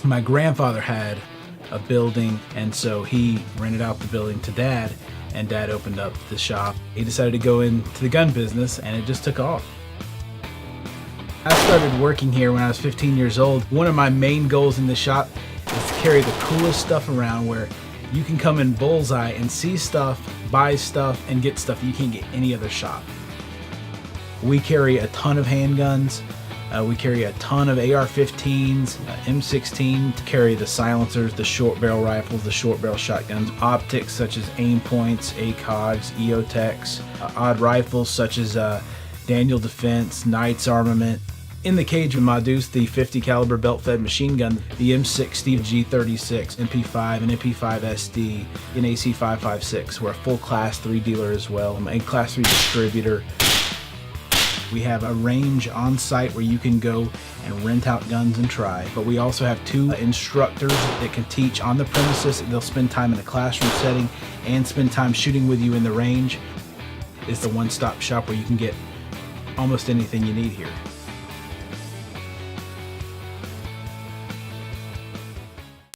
My grandfather had a building, and so he rented out the building to Dad, and Dad opened up the shop. He decided to go into the gun business, and it just took off. I started working here when I was 15 years old. One of my main goals in the shop is to carry the coolest stuff around, where you can come in bullseye and see stuff, buy stuff, and get stuff you can't get any other shop. We carry a ton of handguns. We carry a ton of AR-15s, M16 to carry the silencers, the short barrel rifles, the short barrel shotguns, optics such as aim points, ACOGs, EOTechs, odd rifles such as Daniel Defense, Knight's Armament. In the cage of my Deuce, the 50 caliber belt-fed machine gun, the M60, G36, MP5, and MP5 SD, and AC556. We're a full Class 3 dealer as well, and Class 3 distributor. We have a range on site where you can go and rent out guns and try. But we also have 2 instructors that can teach on the premises. They'll spend time in the classroom setting and spend time shooting with you in the range. It's the one-stop shop where you can get almost anything you need here.